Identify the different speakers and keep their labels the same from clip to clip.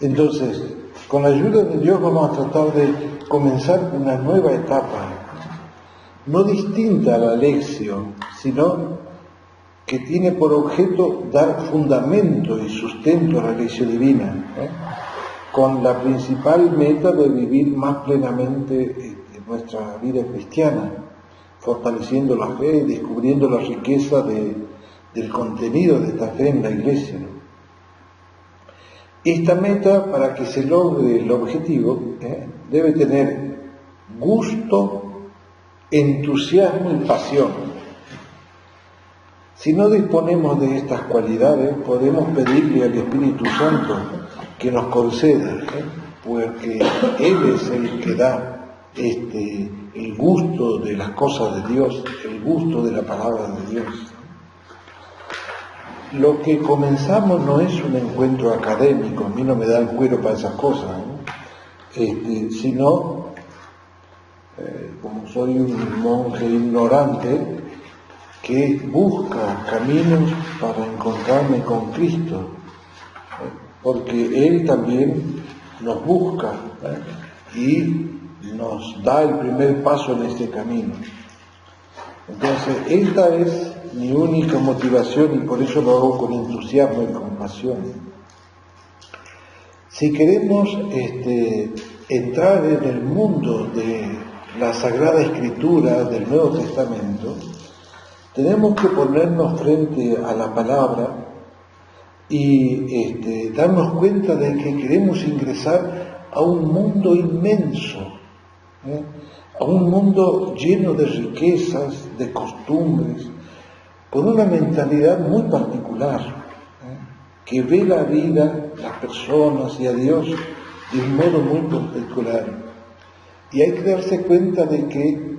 Speaker 1: Entonces, con la ayuda de Dios vamos a tratar de comenzar una nueva etapa, no distinta a la lección, sino que tiene por objeto dar fundamento y sustento a la lección divina, con la principal meta de vivir más plenamente nuestra vida cristiana, fortaleciendo la fe, descubriendo la riqueza del contenido de esta fe en la Iglesia. Esta meta, para que se logre el objetivo, debe tener gusto, entusiasmo y pasión. Si no disponemos de estas cualidades, podemos pedirle al Espíritu Santo que nos conceda, porque Él es el que da el gusto de las cosas de Dios, el gusto de la palabra de Dios. Lo que comenzamos no es un encuentro académico, a mí no me da el cuero para esas cosas, sino, como soy un monje ignorante, que busca caminos para encontrarme con Cristo, porque Él también nos busca y nos da el primer paso en este camino. Entonces, esta es mi única motivación y por eso lo hago con entusiasmo y con pasión. Si queremos entrar en el mundo de la Sagrada Escritura del Nuevo Testamento, tenemos que ponernos frente a la palabra y darnos cuenta de que queremos ingresar a un mundo inmenso, a un mundo lleno de riquezas, de costumbres, con una mentalidad muy particular, que ve la vida, las personas y a Dios de un modo muy particular. Y hay que darse cuenta de que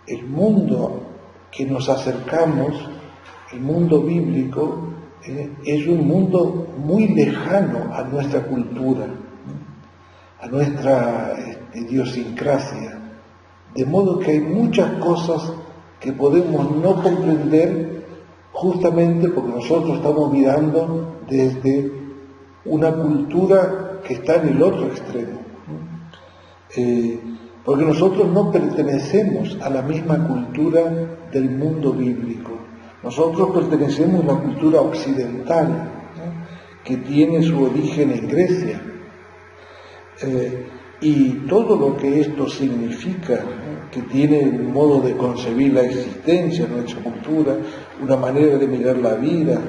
Speaker 1: el mundo que nos acercamos, el mundo bíblico, es un mundo muy lejano a nuestra cultura, a nuestra idiosincrasia. De modo que hay muchas cosas que podemos no comprender justamente porque nosotros estamos mirando desde una cultura que está en el otro extremo. Porque nosotros no pertenecemos a la misma cultura del mundo bíblico. Nosotros pertenecemos a la cultura occidental, que tiene su origen en Grecia. Y todo lo que esto significa, que tiene un modo de concebir la existencia, nuestra cultura, una manera de mirar la vida,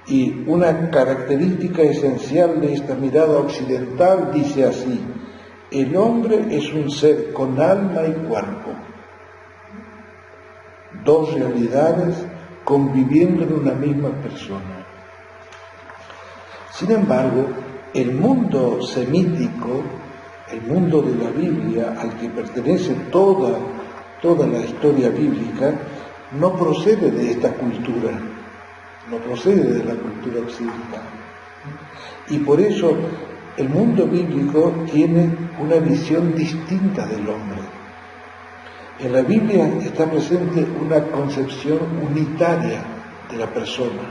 Speaker 1: y una característica esencial de esta mirada occidental dice así: el hombre es un ser con alma y cuerpo, dos realidades conviviendo en una misma persona. Sin embargo, el mundo semítico, el mundo de la Biblia, al que pertenece toda la historia bíblica, no procede de esta cultura, no procede de la cultura occidental. Y por eso el mundo bíblico tiene una visión distinta del hombre. En la Biblia está presente una concepción unitaria de la persona.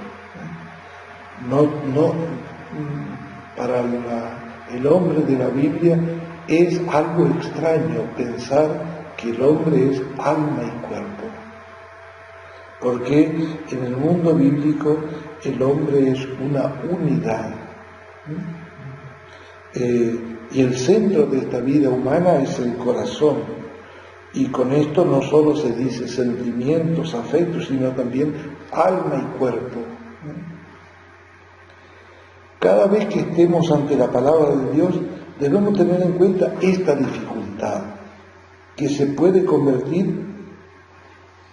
Speaker 1: Para el hombre de la Biblia es algo extraño pensar que el hombre es alma y cuerpo. Porque en el mundo bíblico el hombre es una unidad. Y el centro de esta vida humana es el corazón. Y con esto no solo se dice sentimientos, afectos, sino también alma y cuerpo. Cada vez que estemos ante la palabra de Dios, debemos tener en cuenta esta dificultad, que se puede convertir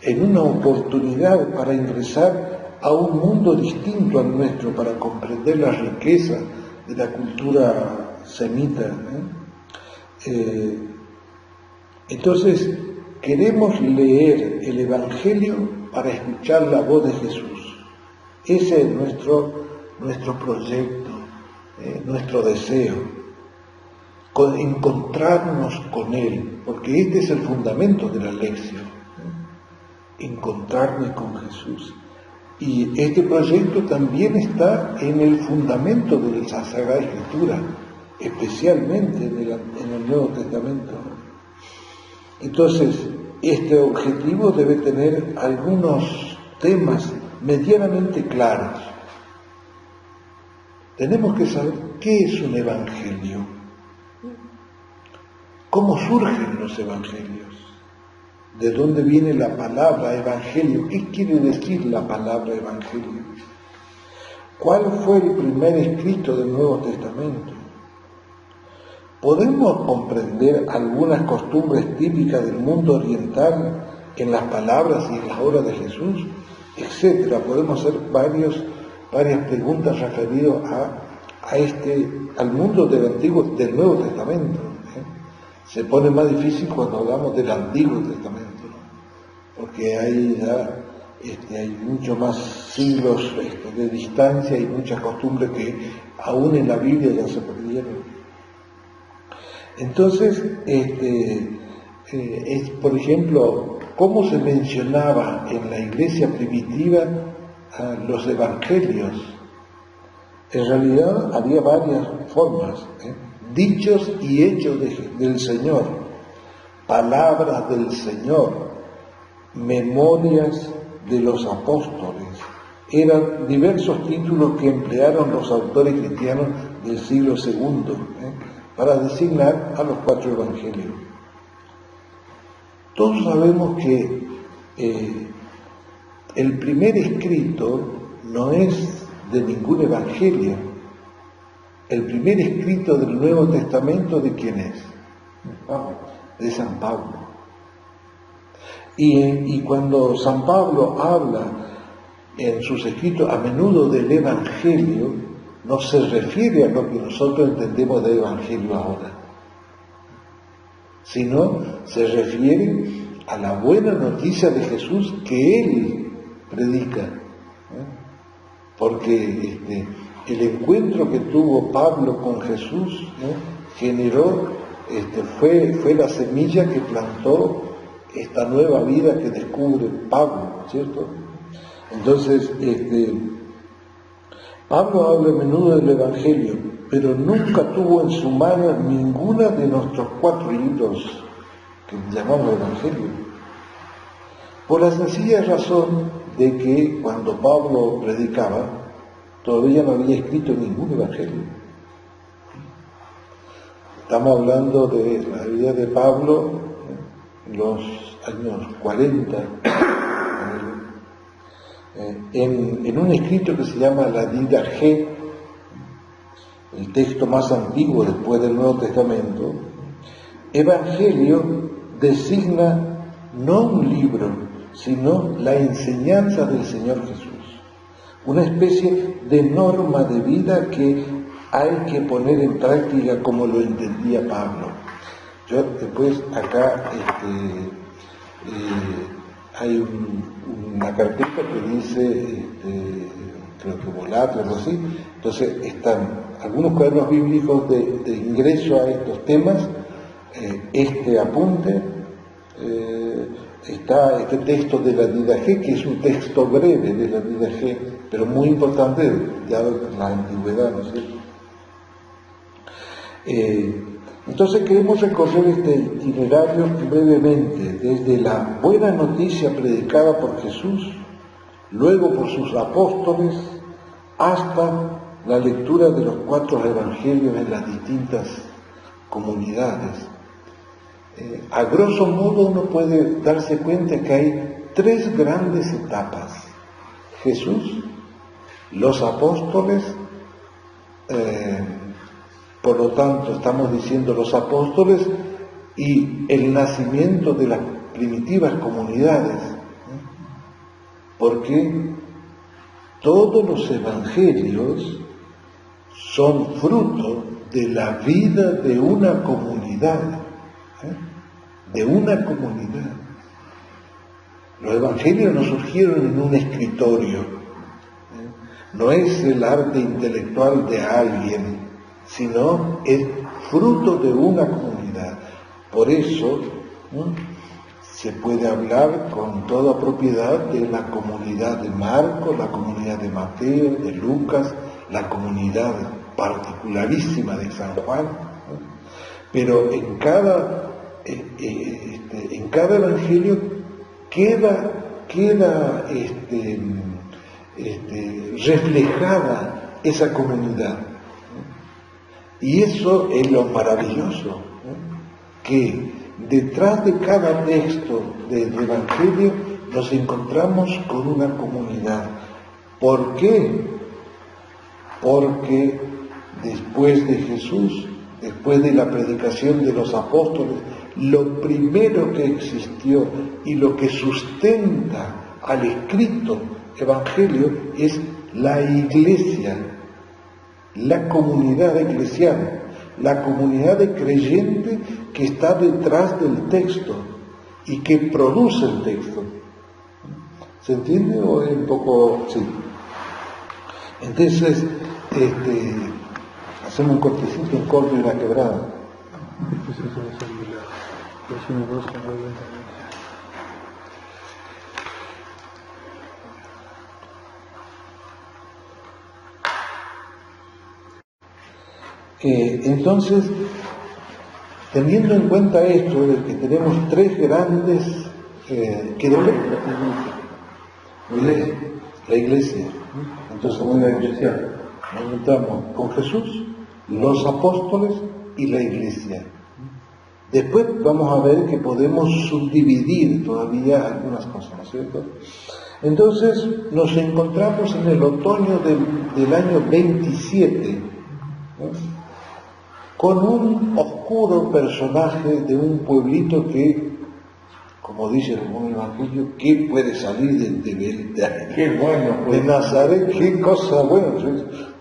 Speaker 1: en una oportunidad para ingresar a un mundo distinto al nuestro, para comprender la riqueza de la cultura semita. Entonces, queremos leer el Evangelio para escuchar la voz de Jesús. Ese es nuestro proyecto, nuestro deseo, encontrarnos con Él, porque este es el fundamento de la lección, encontrarme con Jesús, Y este proyecto también está en el fundamento de la Sagrada Escritura, especialmente en el Nuevo Testamento. Entonces, este objetivo debe tener algunos temas medianamente claros. Tenemos que saber qué es un evangelio, cómo surgen los evangelios, de dónde viene la palabra evangelio, qué quiere decir la palabra evangelio, cuál fue el primer escrito del Nuevo Testamento. ¿Podemos comprender algunas costumbres típicas del mundo oriental en las palabras y en las obras de Jesús? Etcétera. Podemos hacer varias preguntas referidas al mundo del Nuevo Testamento. Se pone más difícil cuando hablamos del Antiguo Testamento, ¿no? Porque ahí ya hay mucho más siglos de distancia y muchas costumbres que aún en la Biblia ya se perdieron. Entonces, por ejemplo, cómo se mencionaba en la iglesia primitiva los evangelios. En realidad había varias formas, dichos y hechos del Señor, palabras del Señor, memorias de los apóstoles. Eran diversos títulos que emplearon los autores cristianos del siglo II para designar a los 4 evangelios. Todos sabemos que el primer escrito no es de ningún evangelio. El primer escrito del Nuevo Testamento, ¿de quién es? De San Pablo. Y cuando San Pablo habla en sus escritos a menudo del evangelio, no se refiere a lo que nosotros entendemos de evangelio ahora, sino se refiere a la buena noticia de Jesús que él predica, porque el encuentro que tuvo Pablo con Jesús generó, fue la semilla que plantó esta nueva vida que descubre Pablo, ¿cierto? Entonces, Pablo habla a menudo del Evangelio, pero nunca tuvo en su mano ninguna de nuestros 4 libros que llamamos Evangelio, por la sencilla razón de que cuando Pablo predicaba, todavía no había escrito ningún Evangelio. Estamos hablando de la vida de Pablo en los años 40, en un escrito que se llama la Didaché, el texto más antiguo después del Nuevo Testamento. Evangelio designa no un libro, sino la enseñanza del Señor Jesús, una especie de norma de vida que hay que poner en práctica como lo entendía Pablo. Yo después acá hay una carpeta que dice, creo que Volat o algo así. Entonces están algunos cuadernos bíblicos de ingreso a estos temas, este apunte, está este texto de la Didaché, que es un texto breve de la Didaché, pero muy importante, ya de la antigüedad, ¿no es cierto? Entonces queremos recorrer este itinerario brevemente, desde la buena noticia predicada por Jesús, luego por sus apóstoles, hasta la lectura de los 4 evangelios en las distintas comunidades. A grosso modo uno puede darse cuenta que hay 3 grandes etapas: Jesús, los apóstoles, por lo tanto estamos diciendo los apóstoles y el nacimiento de las primitivas comunidades, porque todos los evangelios son fruto de la vida de una comunidad, de una comunidad. Los evangelios no surgieron en un escritorio, no es el arte intelectual de alguien, sino es fruto de una comunidad. Por eso, se puede hablar con toda propiedad de la comunidad de Marcos, la comunidad de Mateo, de Lucas, la comunidad particularísima de San Juan, ¿no? Pero en cada evangelio queda reflejada esa comunidad, ¿no? Y eso es lo maravilloso, ¿no? Que detrás de cada texto del evangelio nos encontramos con una comunidad. ¿Por qué? Porque después de Jesús, después de la predicación de los apóstoles, lo primero que existió y lo que sustenta al escrito evangelio es la iglesia, la comunidad eclesial, la comunidad de creyentes que está detrás del texto y que produce el texto. ¿Se entiende o es un poco...? Sí. Entonces, hacemos un cortecito, un corte y una quebrada. Entonces, teniendo en cuenta esto, de que tenemos tres grandes, la iglesia. Entonces, una iglesia, nos encontramos con Jesús, los apóstoles y la iglesia. Después vamos a ver que podemos subdividir todavía algunas cosas, ¿no es cierto? Entonces, nos encontramos en el otoño del año 27, ¿no? Con un oscuro personaje de un pueblito que, como dice el evangelio, ¿qué puede salir de Nazaret? ¿Qué cosa buena?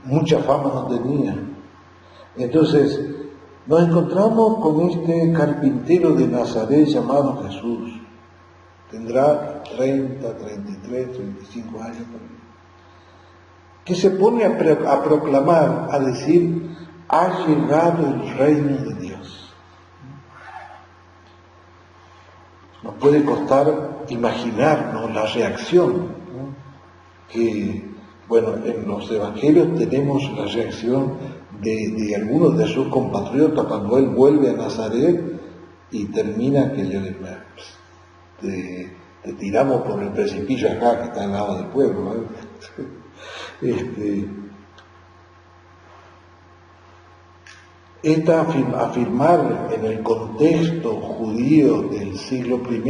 Speaker 1: Mucha fama no tenía. Entonces, nos encontramos con este carpintero de Nazaret llamado Jesús. Tendrá 30, 33, 35 años, que se pone a proclamar, a decir: ha llegado el reino de Dios. Nos puede costar imaginarnos la reacción, ¿no? Que, bueno, en los evangelios tenemos la reacción de algunos de sus compatriotas cuando él vuelve a Nazaret y termina que te tiramos por el precipicio acá que está al lado del pueblo, ¿no? Afirmar en el contexto judío del siglo I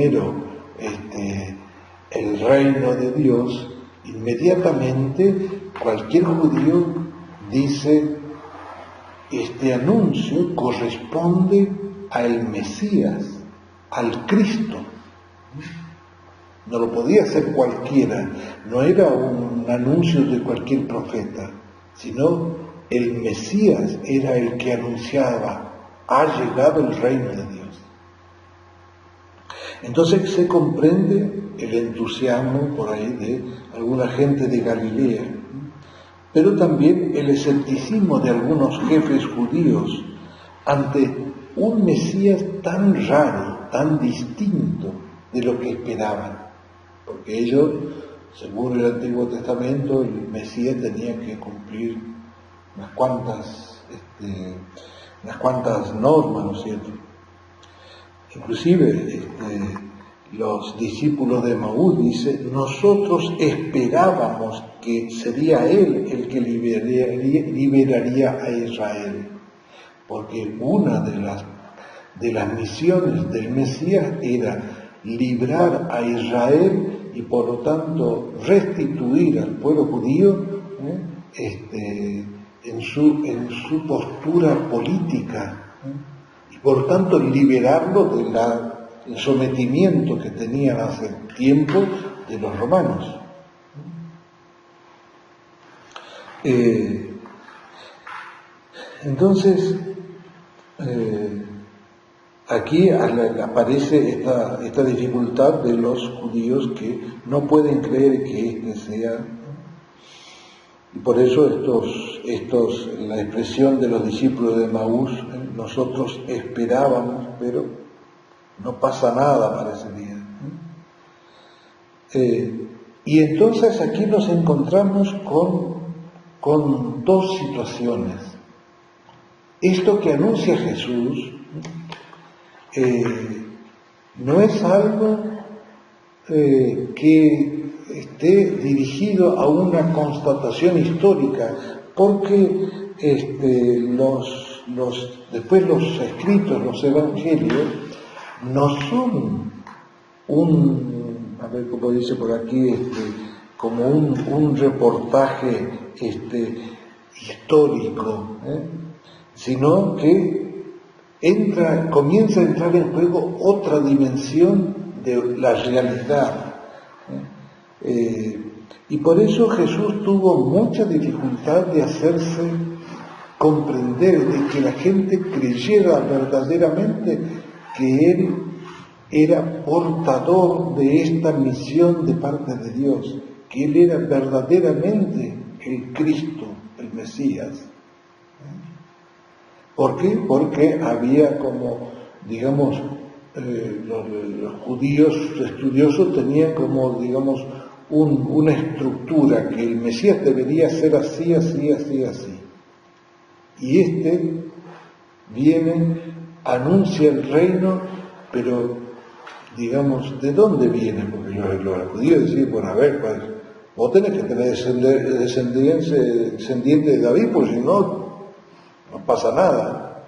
Speaker 1: el reino de Dios, inmediatamente cualquier judío dice: este anuncio corresponde al Mesías, al Cristo. No lo podía hacer cualquiera, no era un anuncio de cualquier profeta, sino el Mesías era el que anunciaba: ha llegado el reino de Dios. Entonces se comprende el entusiasmo por ahí de alguna gente de Galilea, pero también el escepticismo de algunos jefes judíos ante un Mesías tan raro, tan distinto de lo que esperaban, porque ellos, según el Antiguo Testamento, el Mesías tenía que cumplir unas cuantas normas, ¿no es cierto? Inclusive los discípulos de Emaús dicen: nosotros esperábamos que sería él el que liberaría a Israel, porque una de las misiones del Mesías era librar a Israel y por lo tanto restituir al pueblo judío en su postura política, y por tanto liberarlo del sometimiento que tenían hace tiempo de los romanos. Entonces, aquí aparece esta dificultad de los judíos que no pueden creer que este sea. Y por eso la expresión de los discípulos de Emaús: nosotros esperábamos, pero no pasa nada para ese día. Y entonces aquí nos encontramos con dos situaciones. Esto que anuncia Jesús no es algo que esté dirigido a una constatación histórica, porque después los escritos, los evangelios, no son a ver cómo dice por aquí, como un reportaje histórico, sino que comienza a entrar en juego otra dimensión de la realidad. Y por eso Jesús tuvo mucha dificultad de hacerse comprender, de que la gente creyera verdaderamente que Él era portador de esta misión de parte de Dios, que Él era verdaderamente el Cristo, el Mesías. ¿Por qué? Porque había como, digamos, los judíos estudiosos tenían como, digamos, una estructura, que el Mesías debería ser así, así, así, así. Y viene, anuncia el reino, pero, digamos, ¿de dónde viene? Porque los judíos decían, bueno, a ver, pues, vos tenés que tener descendiente de David, porque si no pasa nada.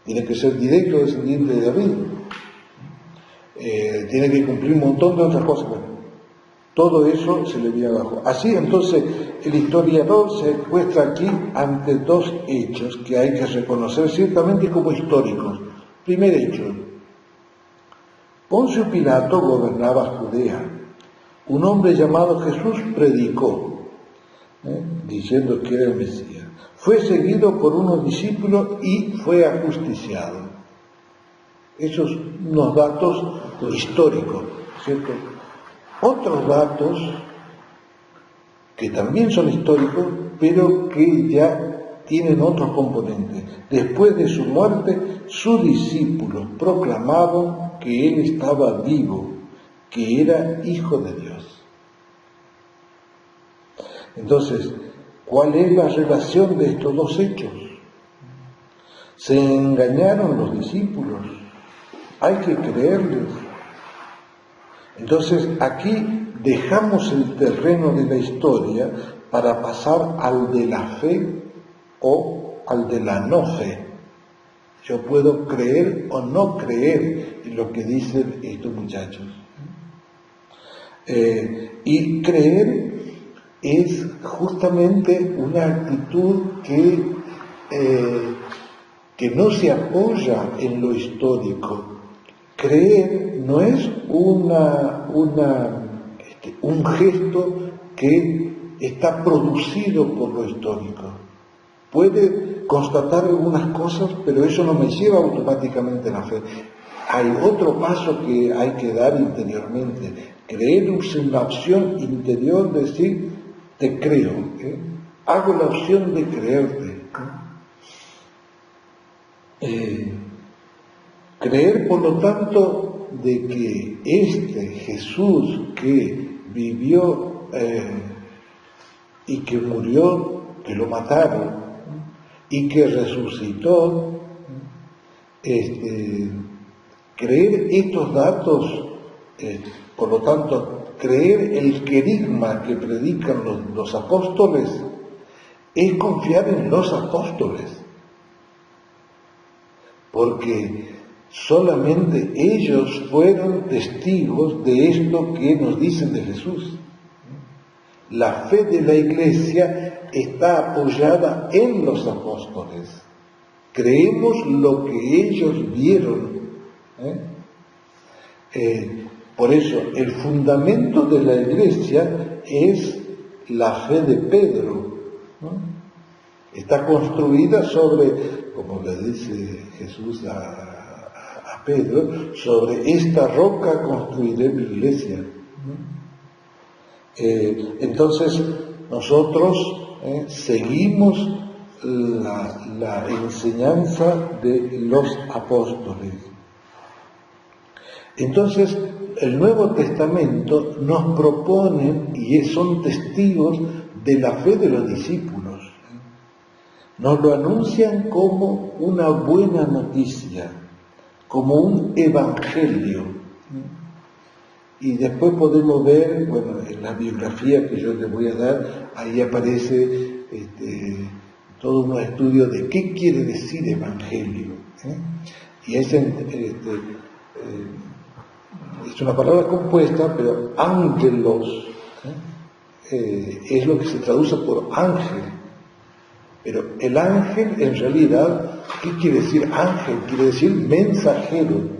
Speaker 1: Tiene que ser directo descendiente de David. Tiene que cumplir un montón de otras cosas. Bueno, todo eso se le viene abajo. Así, entonces, el historiador se encuentra aquí ante dos hechos que hay que reconocer ciertamente como históricos. Primer hecho: Poncio Pilato gobernaba Judea. Un hombre llamado Jesús predicó, diciendo que era el Mesías. Fue seguido por unos discípulos y fue ajusticiado. Esos unos datos históricos, ¿cierto? Otros datos que también son históricos, pero que ya tienen otros componentes. Después de su muerte, sus discípulos proclamaban que Él estaba vivo, que era Hijo de Dios. Entonces, ¿cuál es la relación de estos dos hechos? Se engañaron los discípulos, hay que creerles. Entonces, aquí dejamos el terreno de la historia para pasar al de la fe o al de la no fe. Yo puedo creer o no creer en lo que dicen estos muchachos. Y creer es justamente una actitud que no se apoya en lo histórico. Creer no es un gesto que está producido por lo histórico. Puede constatar algunas cosas, pero eso no me lleva automáticamente a la fe. Hay otro paso que hay que dar interiormente. Creer es una opción interior, decir, te creo, hago la opción de creerte. Creer, por lo tanto, de que Jesús que vivió y que murió, que lo mataron, y que resucitó, creer estos datos, por lo tanto, creer el querigma que predican los apóstoles, es confiar en los apóstoles, porque solamente ellos fueron testigos de esto que nos dicen de Jesús. La fe de la Iglesia está apoyada en los apóstoles. Creemos lo que ellos vieron. Por eso, el fundamento de la Iglesia es la fe de Pedro, ¿no? Está construida sobre, como le dice Jesús a Pedro, sobre esta roca construiré mi Iglesia. Entonces, nosotros seguimos la enseñanza de los apóstoles. Entonces, el Nuevo Testamento nos propone y son testigos de la fe de los discípulos. Nos lo anuncian como una buena noticia, como un evangelio. Y después podemos ver, bueno, en la biografía que yo les voy a dar, ahí aparece todo un estudio de qué quiere decir evangelio. Y es una palabra compuesta, pero ángelos es lo que se traduce por ángel. Pero el ángel, en realidad, ¿qué quiere decir ángel? Quiere decir mensajero,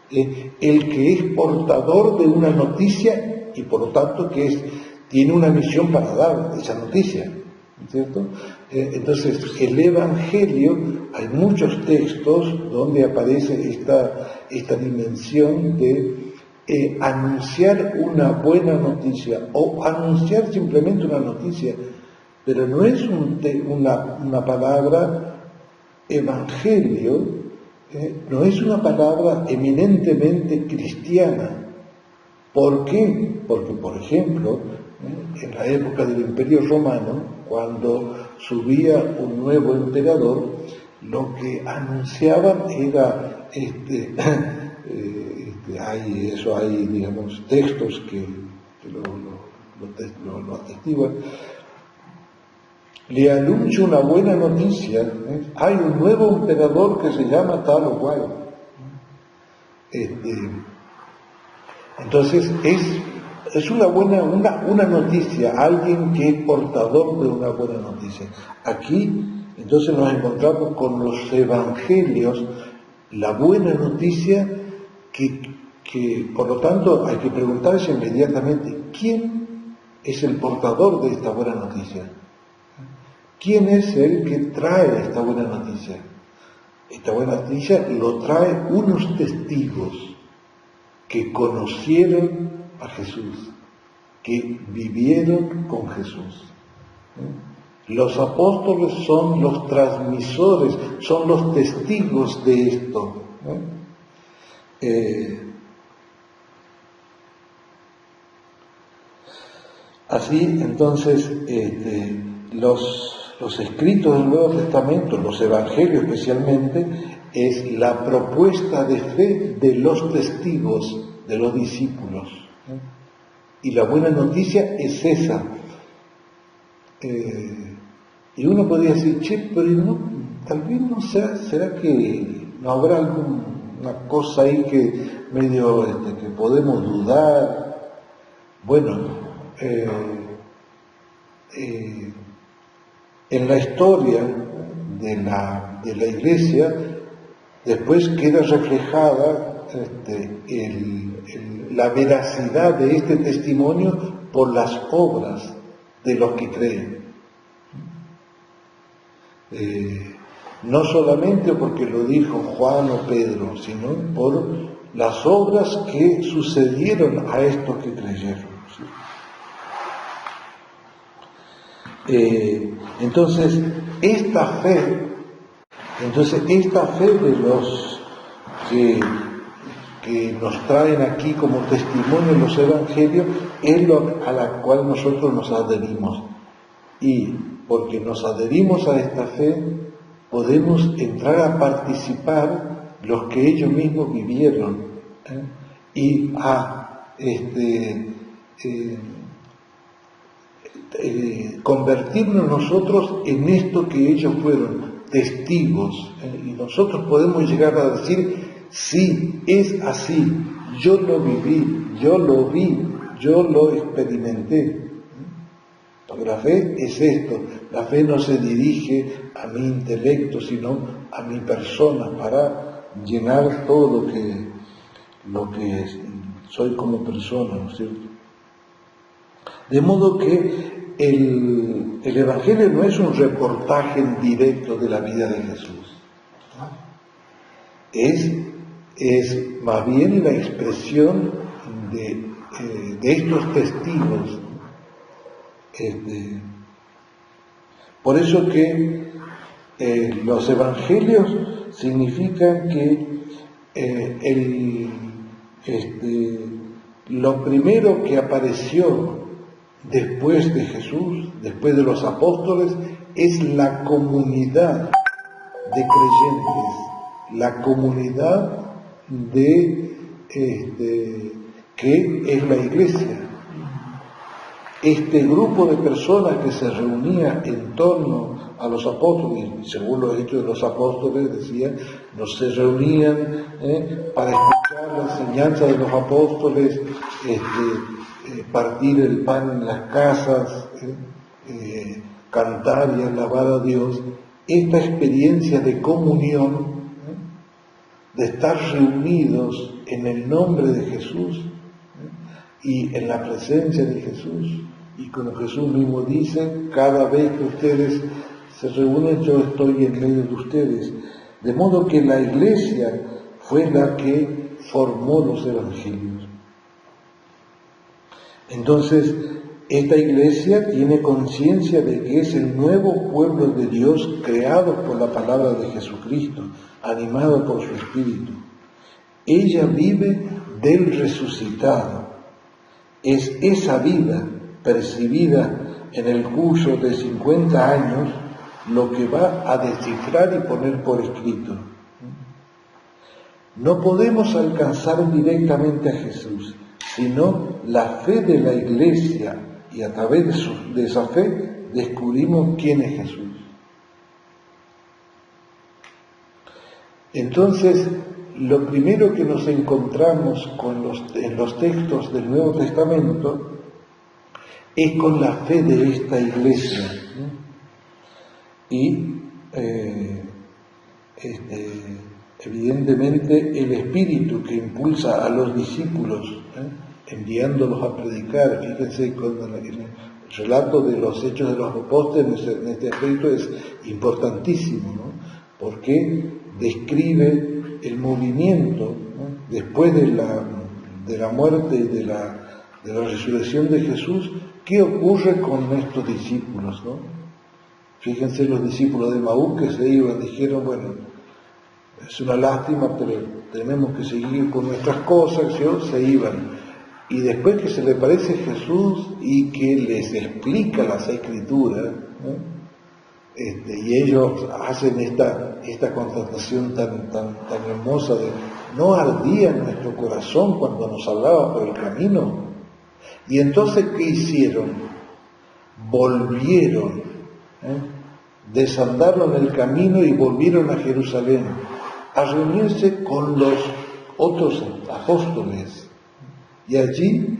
Speaker 1: el que es portador de una noticia y por lo tanto tiene una misión para dar esa noticia, ¿cierto? Entonces, el Evangelio, hay muchos textos donde aparece esta dimensión de anunciar una buena noticia o anunciar simplemente una noticia, pero no es una palabra evangelio, no es una palabra eminentemente cristiana. ¿Por qué? Porque, por ejemplo, en la época del Imperio Romano, cuando subía un nuevo emperador, lo que anunciaban era hay digamos textos que lo atestiguan. Le anuncio una buena noticia, hay un nuevo emperador que se llama tal o cual. Entonces es una noticia, alguien que es portador de una buena noticia. Aquí entonces nos encontramos con los evangelios, la buena noticia que por lo tanto hay que preguntarse inmediatamente, ¿quién es el portador de esta buena noticia? ¿Quién es el que trae esta buena noticia? Esta buena noticia lo trae unos testigos que conocieron a Jesús, que vivieron con Jesús. Los apóstoles son los transmisores, son los testigos de esto. Así, entonces, los escritos del Nuevo Testamento, los evangelios especialmente, es la propuesta de fe de los testigos, de los discípulos. Y la buena noticia es esa. Y uno podría decir, pero no, tal vez no será que no habrá alguna cosa ahí que medio que podemos dudar. Bueno, en la historia de la Iglesia después queda reflejada la veracidad de este testimonio por las obras de los que creen. No solamente porque lo dijo Juan o Pedro, sino por las obras que sucedieron a estos que creyeron. Entonces esta fe de los que nos traen aquí como testimonio los evangelios es a la cual nosotros nos adherimos, y porque nos adherimos a esta fe podemos entrar a participar los que ellos mismos vivieron, y a convertirnos nosotros en esto que ellos fueron, testigos, y nosotros podemos llegar a decir, sí, es así, yo lo viví, yo lo vi, yo lo experimenté. Porque la fe es esto, la fe no se dirige a mi intelecto, sino a mi persona, para llenar todo lo que soy como persona, ¿no es cierto? De modo que el Evangelio no es un reportaje en directo de la vida de Jesús, es más bien la expresión de estos testigos. Por eso que los evangelios significan que lo primero que apareció después de Jesús, después de los apóstoles, es la comunidad de creyentes, la comunidad que es la iglesia. Este grupo de personas que se reunía en torno a los apóstoles, y según los hechos de los apóstoles, decía, no se reunían para escuchar la enseñanza de los apóstoles, partir el pan en las casas, cantar y alabar a Dios. Esta experiencia de comunión, de estar reunidos en el nombre de Jesús y en la presencia de Jesús, y como Jesús mismo dice, cada vez que ustedes se reúnen, yo estoy en medio de ustedes. De modo que la iglesia fue la que formó los evangelios. Entonces, esta iglesia tiene conciencia de que es el nuevo pueblo de Dios creado por la palabra de Jesucristo, animado por su Espíritu. Ella vive del resucitado. Es esa vida percibida en el curso de 50 años lo que va a descifrar y poner por escrito. No podemos alcanzar directamente a Jesús, sino la fe de la iglesia, y a través de esa fe descubrimos quién es Jesús. Entonces, lo primero que nos encontramos en los textos del Nuevo Testamento es con la fe de esta iglesia. Y evidentemente el espíritu que impulsa a los discípulos, enviándolos a predicar, fíjense con el relato de los hechos de los apóstoles en este aspecto es importantísimo, ¿no? Porque describe el movimiento, ¿no? Después de la muerte y de la resurrección de Jesús, ¿qué ocurre con estos discípulos, ¿no? Fíjense los discípulos de Maús que se iban, dijeron, bueno, es una lástima, pero tenemos que seguir con nuestras cosas, ¿sí? Se iban. Y después que se le aparece Jesús y que les explica las Escrituras, ¿no? Y ellos hacen esta constatación tan hermosa de, ¿no ardía en nuestro corazón cuando nos hablaba por el camino? Y entonces, ¿qué hicieron? Volvieron, desandaron el camino y volvieron a Jerusalén a reunirse con los otros apóstoles. Y allí,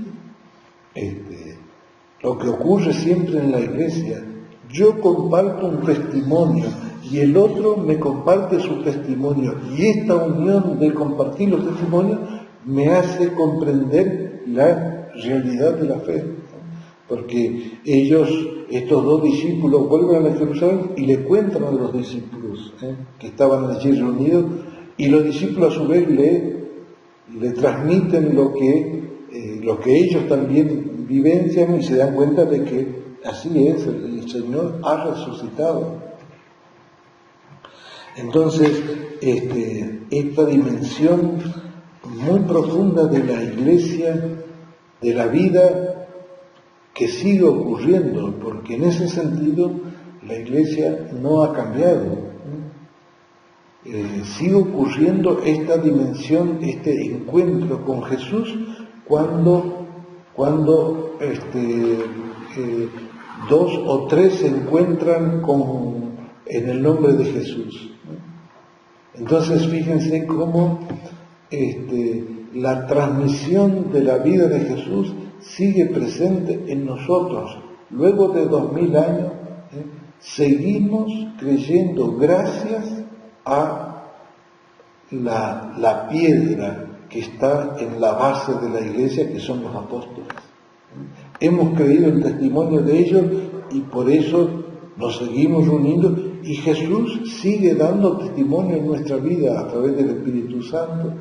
Speaker 1: lo que ocurre siempre en la iglesia, yo comparto un testimonio y el otro me comparte su testimonio, y esta unión de compartir los testimonios me hace comprender la realidad de la fe, porque estos dos discípulos vuelven a Jerusalén y le cuentan a los discípulos que estaban allí reunidos, y los discípulos a su vez le transmiten lo que ellos también vivencian, y se dan cuenta de que así es, el Señor ha resucitado. Entonces, esta dimensión muy profunda de la iglesia, de la vida que sigue ocurriendo, porque en ese sentido la iglesia no ha cambiado. Sigue ocurriendo esta dimensión, este encuentro con Jesús cuando dos o tres se encuentran en el nombre de Jesús. Entonces fíjense cómo la transmisión de la vida de Jesús sigue presente en nosotros. Luego de 2000 años, seguimos creyendo gracias a la piedra que está en la base de la iglesia, que son los apóstoles. Hemos creído el testimonio de ellos y por eso nos seguimos reuniendo, y Jesús sigue dando testimonio en nuestra vida a través del Espíritu Santo.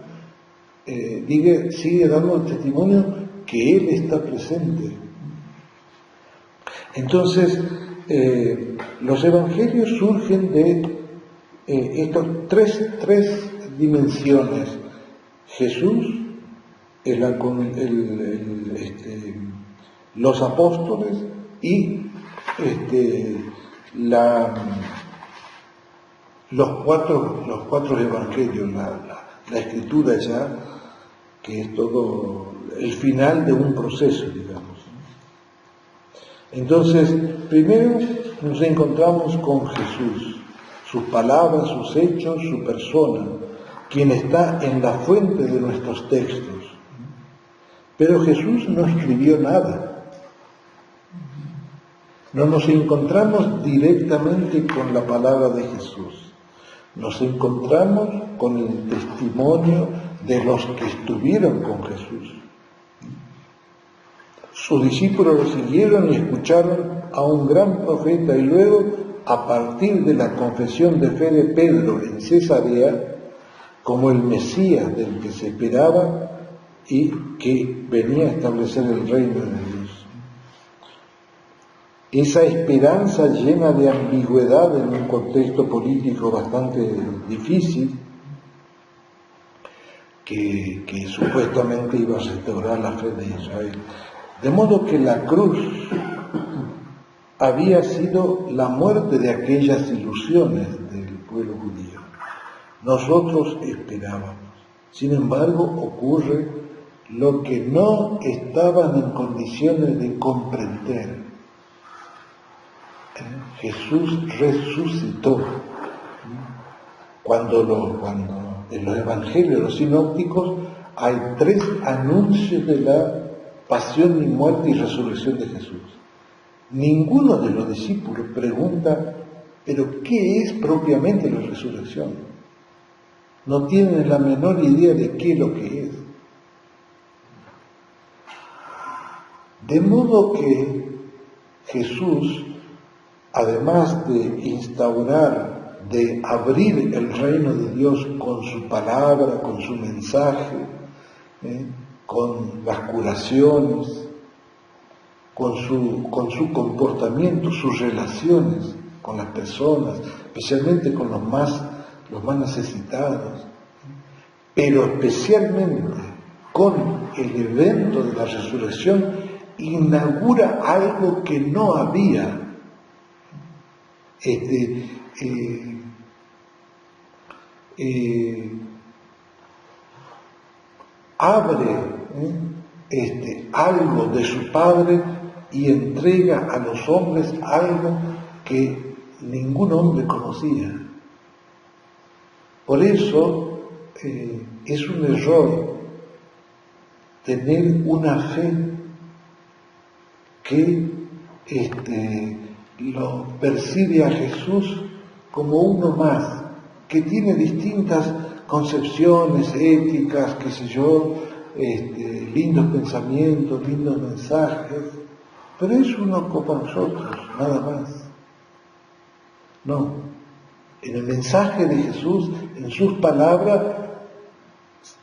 Speaker 1: Sigue dando testimonio que Él está presente. Entonces, los evangelios surgen de estas tres dimensiones: Jesús, los apóstoles y los cuatro evangelios, la escritura ya, que es todo el final de un proceso, digamos. Entonces, primero nos encontramos con Jesús, sus palabras, sus hechos, su persona, quien está en la fuente de nuestros textos. Pero Jesús no escribió nada. No nos encontramos directamente con la palabra de Jesús. Nos encontramos con el testimonio de los que estuvieron con Jesús. Sus discípulos lo siguieron y escucharon a un gran profeta, y luego, a partir de la confesión de fe de Pedro en Cesarea, como el Mesías del que se esperaba y que venía a establecer el reino de Dios. Esa esperanza llena de ambigüedad en un contexto político bastante difícil, que supuestamente iba a restaurar la fe de Israel. De modo que la cruz había sido la muerte de aquellas ilusiones del pueblo judío. Nosotros esperábamos. Sin embargo, ocurre lo que no estaban en condiciones de comprender. Jesús resucitó. Cuando en los evangelios, los sinópticos, hay 3 anuncios de la pasión y muerte y resurrección de Jesús. Ninguno de los discípulos pregunta, ¿pero qué es propiamente la resurrección? No tienen la menor idea de qué es lo que es. De modo que Jesús, además de instaurar, de abrir el reino de Dios con su palabra, con su mensaje, con las curaciones, con su comportamiento, sus relaciones con las personas, especialmente con los más necesitados, pero especialmente con el evento de la resurrección, inaugura algo que no había. Abre algo de su Padre y entrega a los hombres algo que ningún hombre conocía. Por eso es un error tener una fe que lo percibe a Jesús como uno más, que tiene distintas concepciones éticas, qué sé yo, lindos pensamientos, lindos mensajes, pero es uno como nosotros, nada más. No, en el mensaje de Jesús, en sus palabras,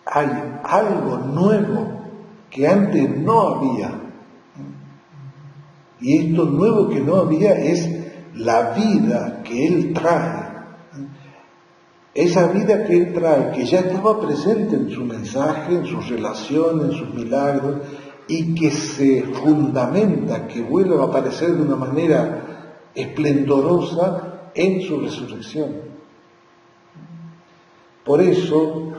Speaker 1: hay algo nuevo que antes no había. Y esto nuevo que no había es la vida que Él trae. Esa vida que Él trae, que ya estaba presente en su mensaje, en sus relaciones, en sus milagros, y que se fundamenta, que vuelve a aparecer de una manera esplendorosa en su resurrección. Por eso,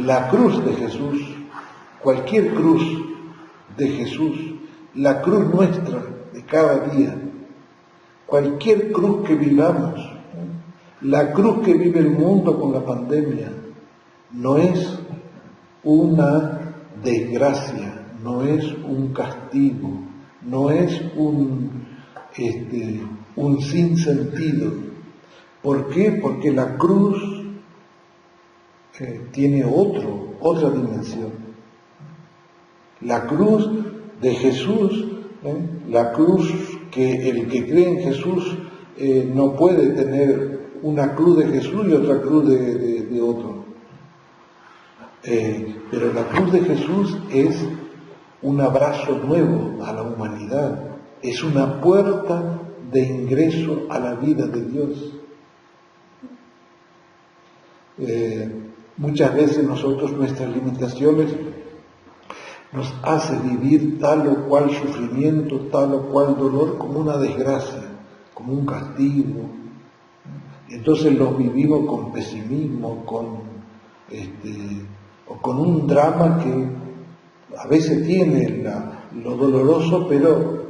Speaker 1: la cruz de Jesús, cualquier cruz de Jesús, la cruz nuestra de cada día, cualquier cruz que vivamos, la cruz que vive el mundo con la pandemia, no es una desgracia, no es un castigo, no es un sinsentido. ¿Por qué? Porque la cruz tiene otra dimensión. La cruz de Jesús, la cruz que el que cree en Jesús no puede tener una cruz de Jesús y otra cruz de otro. Pero la cruz de Jesús es un abrazo nuevo a la humanidad, es una puerta de ingreso a la vida de Dios. Muchas veces nosotros, nuestras limitaciones, nos hace vivir tal o cual sufrimiento, tal o cual dolor como una desgracia, como un castigo. Entonces los vivimos con pesimismo, o con un drama que a veces tiene lo doloroso, pero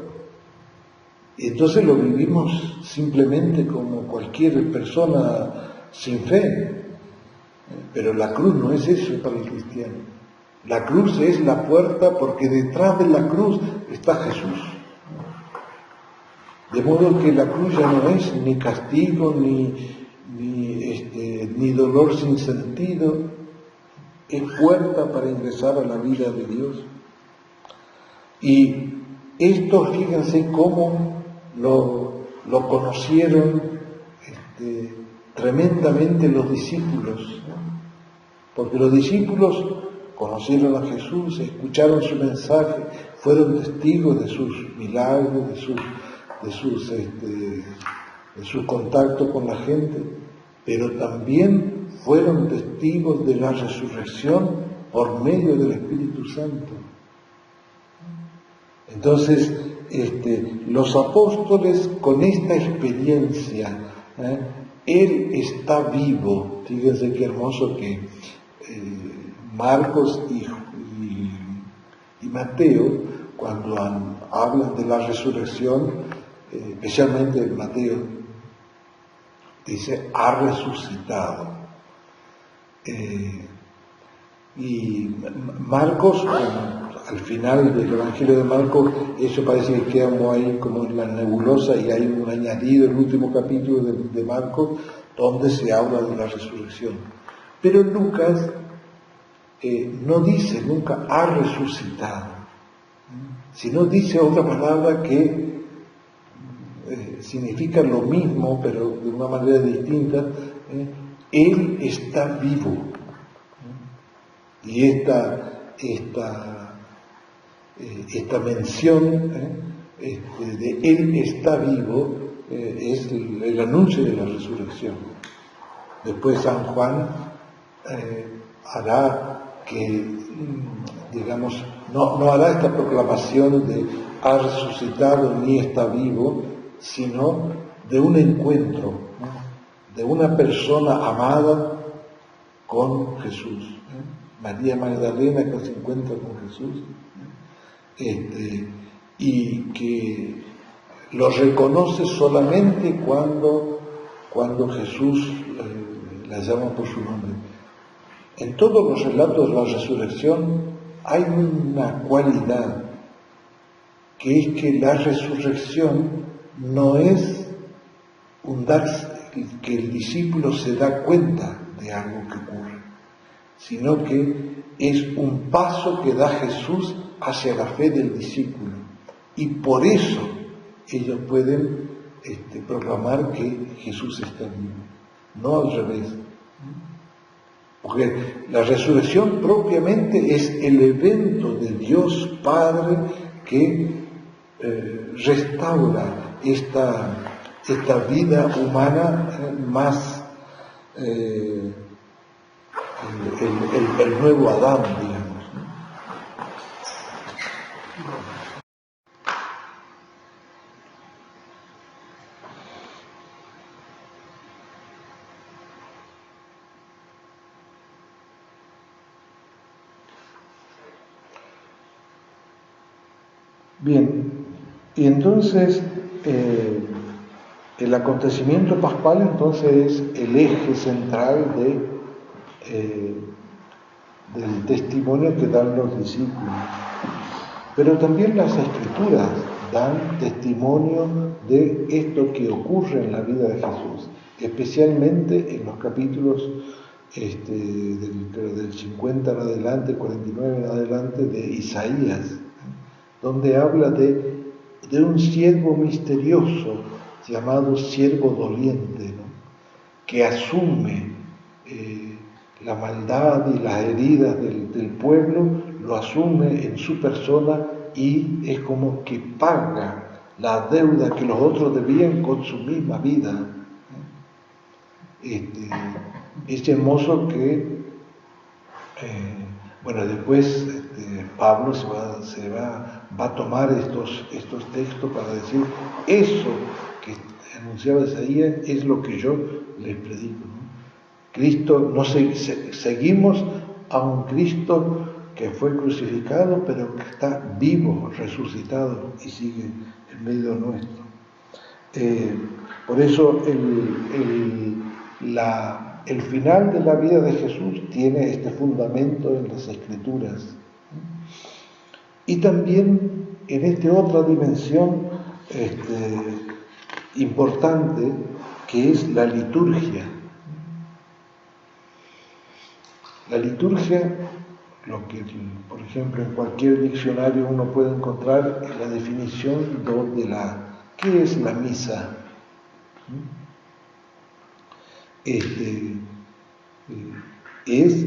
Speaker 1: entonces lo vivimos simplemente como cualquier persona sin fe. Pero la cruz no es eso para el cristiano. La cruz es la puerta, porque detrás de la cruz está Jesús. De modo que la cruz ya no es ni castigo, ni dolor sin sentido, es puerta para ingresar a la vida de Dios. Y esto, fíjense cómo lo conocieron tremendamente los discípulos, ¿no? Porque los discípulos conocieron a Jesús, escucharon su mensaje, fueron testigos de sus milagros, de sus contactos con la gente, pero también fueron testigos de la resurrección por medio del Espíritu Santo. Entonces, los apóstoles con esta experiencia, Él está vivo. Fíjense qué hermoso que Marcos y Mateo, cuando hablan de la resurrección, especialmente Mateo, dice, ha resucitado. Y Marcos, al final del Evangelio de Marcos, eso parece que quedamos ahí como en la nebulosa, y hay un añadido, el último capítulo de Marcos, donde se habla de la resurrección. Pero Lucas no dice nunca ha resucitado, sino dice otra palabra que significa lo mismo, pero de una manera distinta. Él está vivo. Y esta mención de Él está vivo es el anuncio de la resurrección. Después San Juan hará que, digamos, no hará esta proclamación de ha resucitado ni está vivo, sino de un encuentro, ¿no? De una persona amada con Jesús. María Magdalena, que se encuentra con Jesús, y que lo reconoce solamente cuando Jesús la llama por su nombre. En todos los relatos de la resurrección hay una cualidad, que es que la resurrección no es que el discípulo se da cuenta de algo que ocurre, sino que es un paso que da Jesús hacia la fe del discípulo, y por eso ellos pueden proclamar que Jesús está vivo, no al revés. Porque la resurrección propiamente es el evento de Dios Padre que restaura esta vida humana más el nuevo Adán, digamos. Bien, y entonces el acontecimiento pascual entonces es el eje central del testimonio que dan los discípulos. Pero también las Escrituras dan testimonio de esto que ocurre en la vida de Jesús, especialmente en los capítulos del 50 en adelante, 49 en adelante de Isaías, donde habla de un siervo misterioso llamado siervo doliente, ¿no? Que asume la maldad y las heridas del pueblo, lo asume en su persona y es como que paga la deuda que los otros debían con su misma vida. Es hermoso que Bueno, después Pablo va a tomar estos textos para decir, eso que anunciaba Isaías es lo que yo les predico, ¿no? Cristo, seguimos a un Cristo que fue crucificado, pero que está vivo, resucitado y sigue en medio nuestro. Por eso el final de la vida de Jesús tiene este fundamento en las Escrituras. Y también en esta otra dimensión importante, que es la liturgia. La liturgia, lo que, por ejemplo, en cualquier diccionario uno puede encontrar es la definición ¿qué es la misa? Es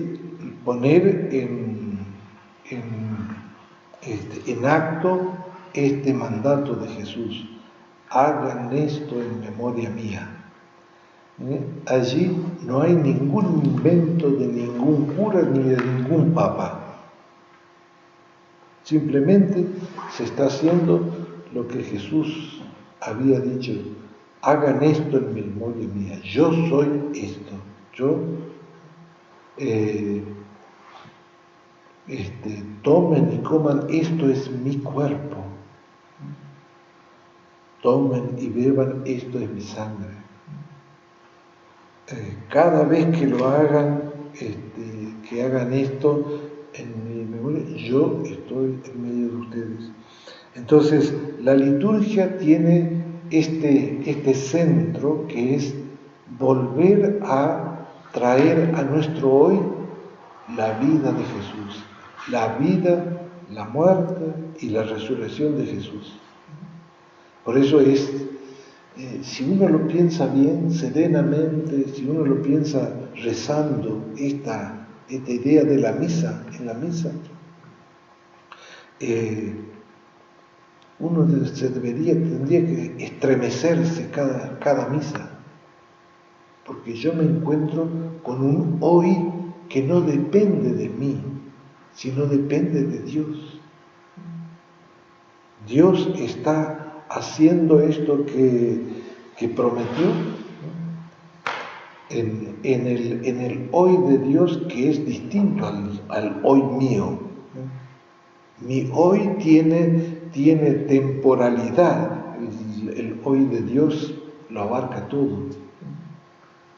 Speaker 1: poner en acto este mandato de Jesús: hagan esto en memoria mía. Allí no hay ningún invento de ningún cura ni de ningún papa. Simplemente se está haciendo lo que Jesús había dicho: hagan esto en memoria mía. Yo soy esto. Tomen y coman, esto es mi cuerpo. Tomen y beban, esto es mi sangre. Cada vez que lo hagan, que hagan esto en mi memoria, yo estoy en medio de ustedes. Entonces, la liturgia tiene este centro que es volver a traer a nuestro hoy la vida de Jesús, la vida, la muerte y la resurrección de Jesús. Por eso si uno lo piensa bien, serenamente, si uno lo piensa rezando esta idea de la misa, en la misa, uno tendría que estremecerse cada misa, porque yo me encuentro con un hoy que no depende de mí, sino depende de Dios. Dios está haciendo esto que prometió en el hoy de Dios, que es distinto al hoy mío. Mi hoy tiene temporalidad, el hoy de Dios lo abarca todo.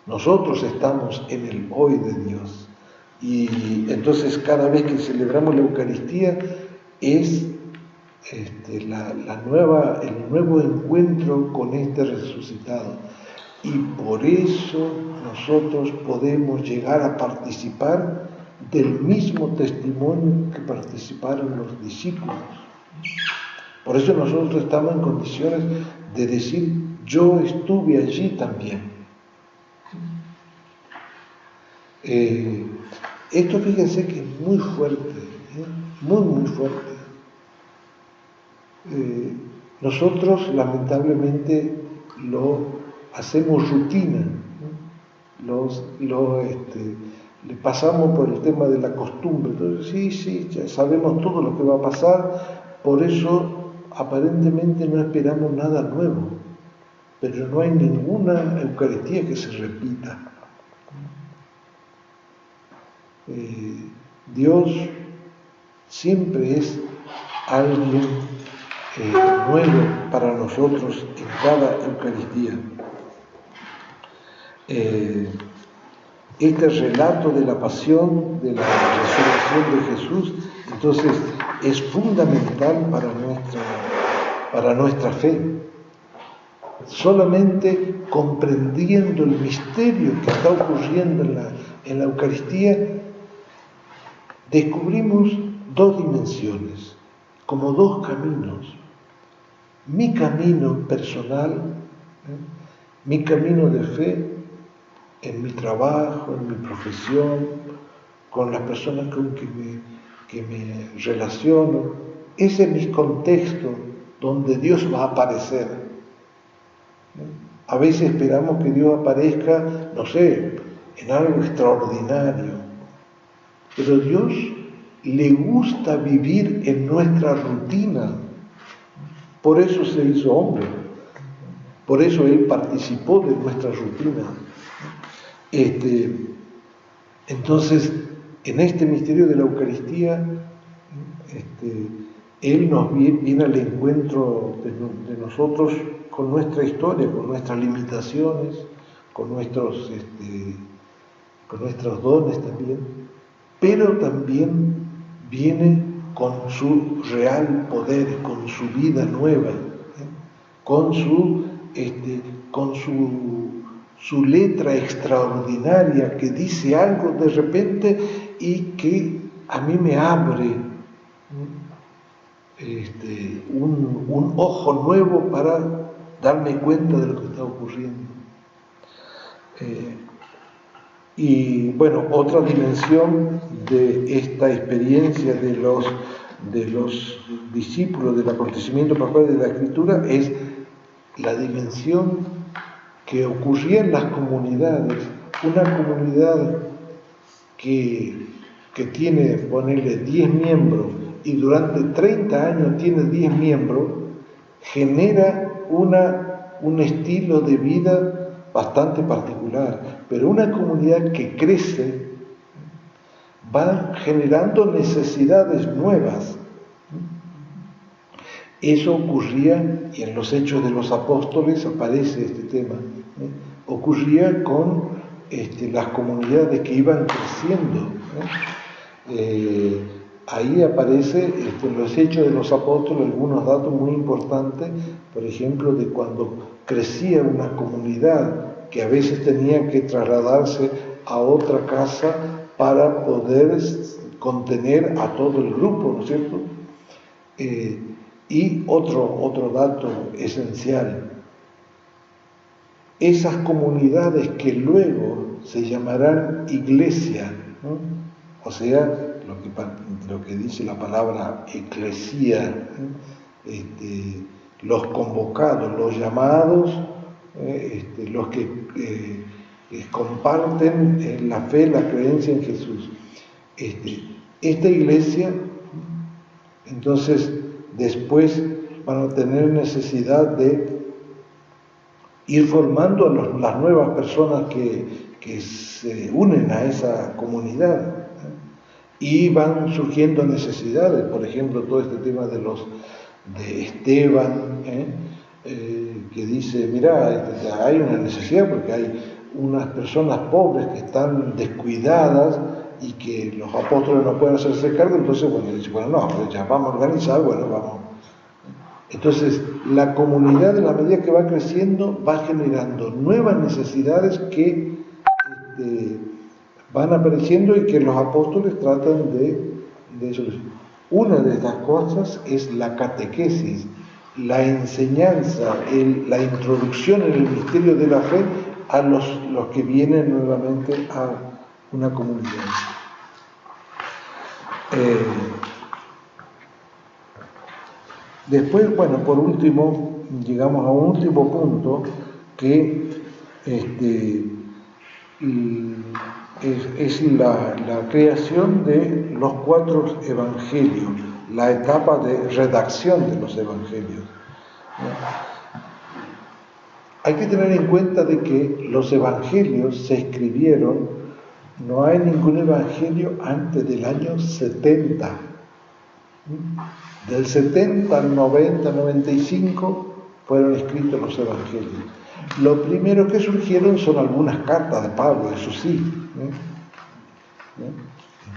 Speaker 1: Nosotros estamos en el hoy de Dios. Y entonces cada vez que celebramos la Eucaristía es el nuevo encuentro con este resucitado. Y por eso nosotros podemos llegar a participar del mismo testimonio que participaron los discípulos. Por eso nosotros estamos en condiciones de decir: yo estuve allí también. Esto, fíjense que es muy fuerte, muy fuerte. Nosotros lamentablemente lo hacemos rutina, le pasamos por el tema de la costumbre. Entonces sí, ya sabemos todo lo que va a pasar, por eso aparentemente no esperamos nada nuevo, pero no hay ninguna Eucaristía que se repita. Dios siempre es alguien nuevo para nosotros en cada Eucaristía. Este relato de la pasión, de la resurrección de Jesús, entonces es fundamental para nuestra fe. Solamente comprendiendo el misterio que está ocurriendo en la Eucaristía, descubrimos dos dimensiones, como dos caminos. Mi camino personal, mi camino de fe, en mi trabajo, en mi profesión, con las personas con que me relaciono. Ese es mi contexto donde Dios va a aparecer. A veces esperamos que Dios aparezca, no sé, en algo extraordinario. Pero Dios le gusta vivir en nuestra rutina. Por eso se hizo hombre, por eso Él participó de nuestra rutina. Entonces, en este misterio de la Eucaristía, Él nos viene al encuentro de nosotros con nuestra historia, con nuestras limitaciones, con nuestros dones también, pero también viene con su real poder, con su vida nueva, con su letra extraordinaria que dice algo de repente y que a mí me abre un ojo nuevo para darme cuenta de lo que está ocurriendo. Y bueno, otra dimensión de esta experiencia de los discípulos del acontecimiento pascual de la Escritura es la dimensión que ocurría en las comunidades. Una comunidad que tiene, ponerle 10 miembros y durante 30 años tiene 10 miembros, genera un estilo de vida bastante particular, pero una comunidad que crece va generando necesidades nuevas. Eso ocurría, y en los Hechos de los Apóstoles aparece este tema, ocurría con las comunidades que iban creciendo. Ahí aparece en los Hechos de los Apóstoles algunos datos muy importantes, por ejemplo, de cuando crecía una comunidad que a veces tenía que trasladarse a otra casa para poder contener a todo el grupo, ¿no es cierto? Y otro dato esencial, esas comunidades que luego se llamarán iglesia, ¿no? O sea, lo que dice la palabra eclesía, los convocados, los llamados, los que comparten la fe, la creencia en Jesús. Esta iglesia, entonces, después van a tener necesidad de ir formando a las nuevas personas que se unen a esa comunidad. Y van surgiendo necesidades, por ejemplo, todo este tema de Esteban, que dice, mira, hay una necesidad porque hay unas personas pobres que están descuidadas y que los apóstoles no pueden hacerse cargo, entonces, bueno, dice, bueno, no, ya vamos a organizar, bueno, vamos. Entonces, la comunidad, en la medida que va creciendo, va generando nuevas necesidades que van apareciendo y que los apóstoles tratan de solucionar. Una de estas cosas es la catequesis, la enseñanza, la introducción en el misterio de la fe a los que vienen nuevamente a una comunidad. Después, bueno, por último, llegamos a un último punto que es la creación de los 4 evangelios, la etapa de redacción de los evangelios. Hay que tener en cuenta de que los evangelios se escribieron, no hay ningún evangelio antes del año 70. Del 70 al 90, 95 fueron escritos los evangelios. Lo primero que surgieron son algunas cartas de Pablo, eso sí.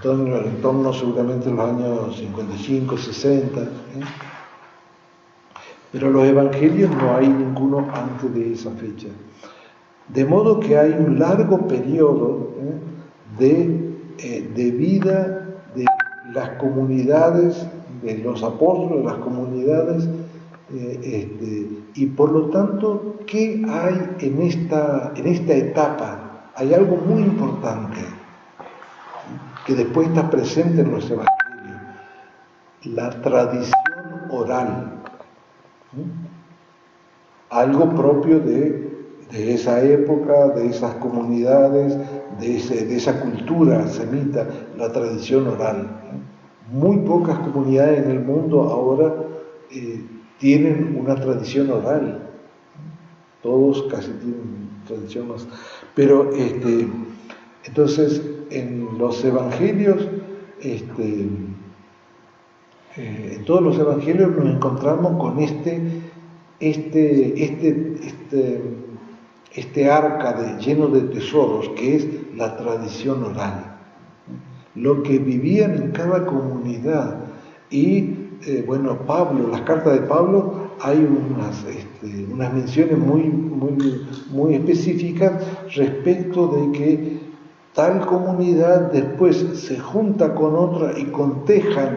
Speaker 1: En torno seguramente a los años 55, 60. Pero los evangelios no hay ninguno antes de esa fecha. De modo que hay un largo periodo de vida de las comunidades, de los apóstoles, de las comunidades, y por lo tanto, ¿qué hay en esta etapa? Hay algo muy importante que después está presente en los evangelios: la tradición oral, algo propio de esa época, de esas comunidades, de esa cultura semita, la tradición oral. muy pocas comunidades en el mundo ahora tienen una tradición oral. Todos casi tienen tradición más. Pero entonces en los evangelios, en todos los evangelios nos encontramos con este arca lleno de tesoros, que es la tradición oral, lo que vivían en cada comunidad. Y bueno, Pablo, las cartas de Pablo, hay unas menciones muy específicas respecto de que tal comunidad después se junta con otra y cotejan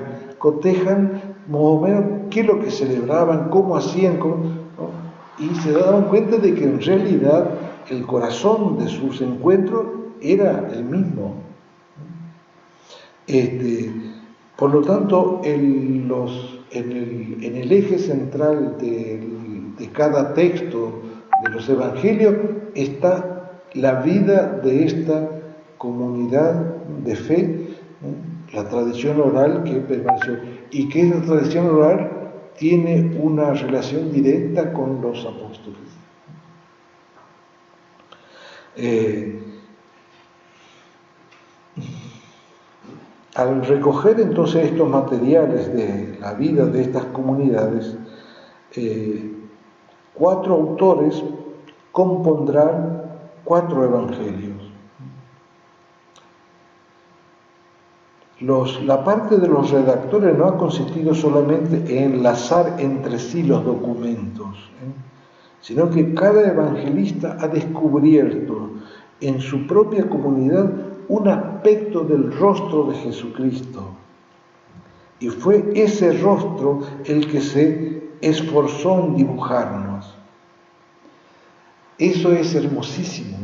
Speaker 1: más o menos qué es lo que celebraban, cómo hacían, ¿no? Y se daban cuenta de que en realidad el corazón de sus encuentros era el mismo. Por lo tanto, en el eje central de cada texto de los evangelios está la vida de esta comunidad de fe, la tradición oral que permaneció, y que esa tradición oral tiene una relación directa con los apóstoles. Al recoger entonces estos materiales de la vida de estas comunidades, 4 autores compondrán 4 evangelios. La parte de los redactores no ha consistido solamente en enlazar entre sí los documentos, sino que cada evangelista ha descubierto en su propia comunidad un aspecto del rostro de Jesucristo. Y fue ese rostro el que se esforzó en dibujarnos. Eso es hermosísimo.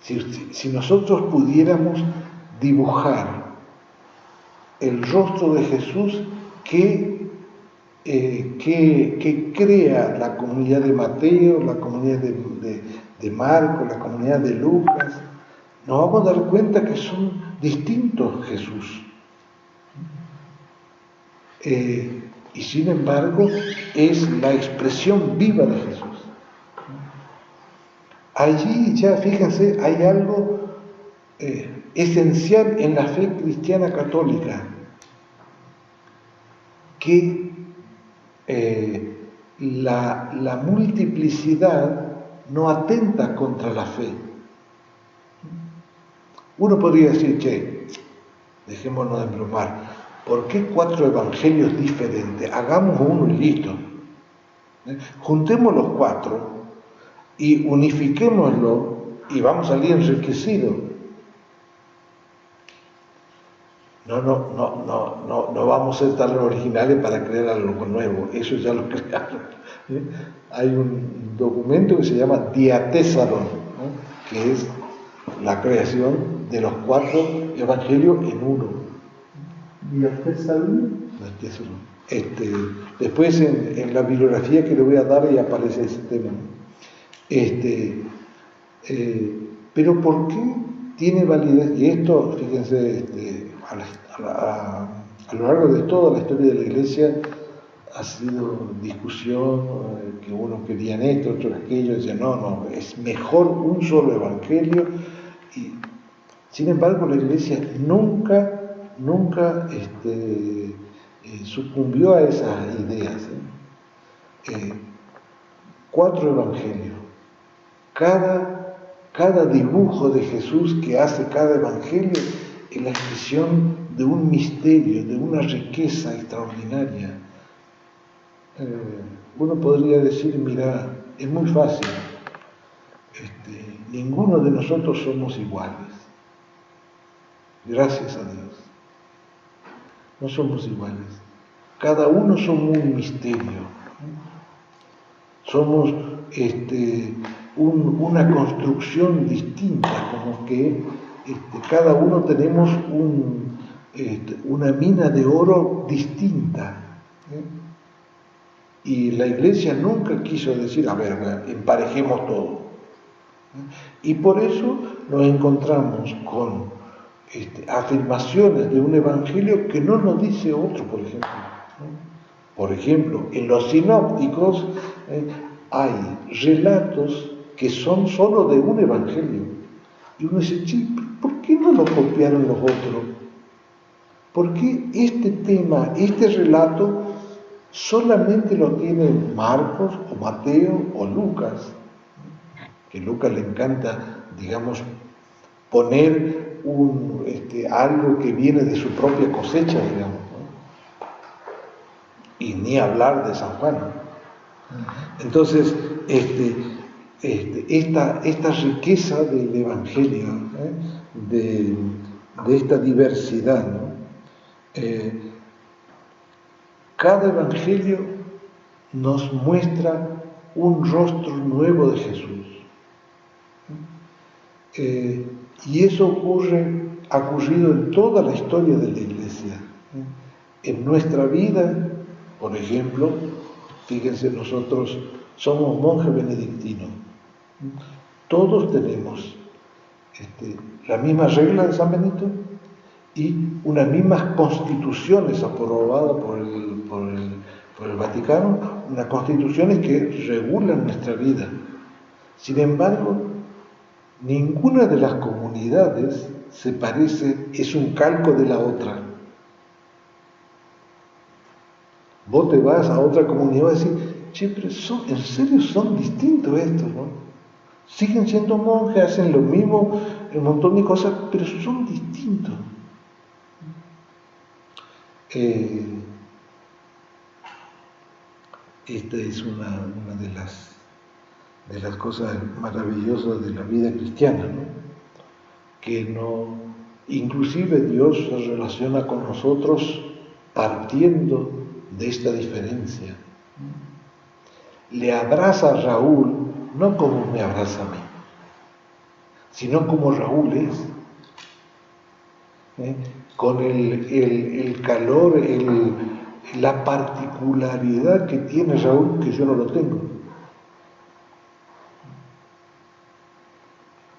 Speaker 1: Si nosotros pudiéramos dibujar el rostro de Jesús que crea la comunidad de Mateo, la comunidad de Marcos, la comunidad de Lucas, nos vamos a dar cuenta que son distintos Jesús. Y sin embargo es la expresión viva de Jesús. Allí ya, fíjense, hay algo esencial en la fe cristiana católica, que la multiplicidad no atenta contra la fe. Uno podría decir, dejémonos de bromar, ¿por qué 4 evangelios diferentes? Hagamos uno y listo. Juntemos los 4 y unifiquémoslo y vamos a salir enriquecidos. No vamos a ser tan originales para crear algo nuevo, eso ya lo crearon. Hay un documento que se llama Diatésaron, que es la creación de los 4 evangelios en uno.
Speaker 2: Diatésaron.
Speaker 1: Después en la bibliografía que le voy a dar ya aparece ese tema. Pero ¿por qué tiene validez? Y esto, fíjense, a lo largo de toda la historia de la Iglesia ha sido discusión, que unos querían esto, otros aquello, decían, no, es mejor un solo evangelio. Y sin embargo la Iglesia nunca sucumbió a esas ideas. 4 evangelios. Cada dibujo de Jesús que hace cada evangelio es la expresión de un misterio, de una riqueza extraordinaria. Uno podría decir, mira, es muy fácil, ninguno de nosotros somos iguales. Gracias a Dios. No somos iguales. Cada uno somos un misterio. Somos una construcción distinta, como que cada uno tenemos una mina de oro distinta. Y la Iglesia nunca quiso decir, a ver, emparejemos todo. Y por eso nos encontramos con afirmaciones de un evangelio que no nos dice otro, por ejemplo. Por ejemplo, en los sinópticos hay relatos que son solo de un evangelio. Y uno dice, sí, ¿por qué no lo copiaron los otros? ¿Por qué este tema, este relato, solamente lo tienen Marcos o Mateo o Lucas? Que a Lucas le encanta, digamos, poner algo que viene de su propia cosecha, digamos, ¿no? Y ni hablar de San Juan. Entonces, esta riqueza del Evangelio, de esta diversidad, ¿no? Cada Evangelio nos muestra un rostro nuevo de Jesús. Y eso ha ocurrido en toda la historia de la Iglesia. En nuestra vida, por ejemplo, fíjense, nosotros somos monjes benedictinos. Todos tenemos la misma regla de San Benito y unas mismas constituciones aprobadas por el Vaticano, unas constituciones que regulan nuestra vida. Sin embargo, ninguna de las comunidades se parece, es un calco de la otra. Vos te vas a otra comunidad y decís, che, pero en serio son distintos estos, ¿no? Siguen siendo monjes, hacen lo mismo, un montón de cosas, pero son distintos. Esta es una de las cosas maravillosas de la vida cristiana, ¿no? Que inclusive Dios se relaciona con nosotros partiendo de esta diferencia. Le abraza a Raúl no como me abraza a mí, sino como Raúl es, con el calor, la particularidad que tiene Raúl que yo no lo tengo.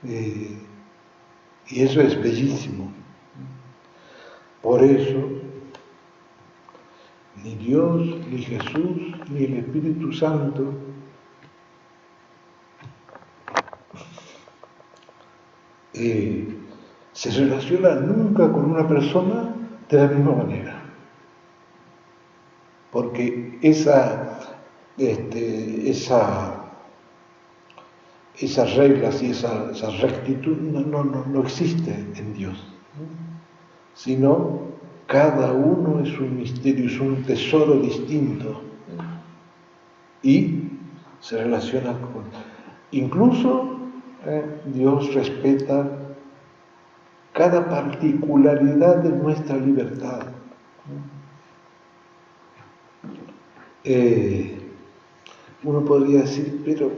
Speaker 1: Y eso es bellísimo. Por eso, ni Dios, ni Jesús, ni el Espíritu Santo se relaciona nunca con una persona de la misma manera. Porque esas reglas y esa rectitud no existe en Dios, sino cada uno es un misterio, es un tesoro distinto y se relaciona con... Incluso Dios respeta cada particularidad de nuestra libertad. Uno podría decir, pero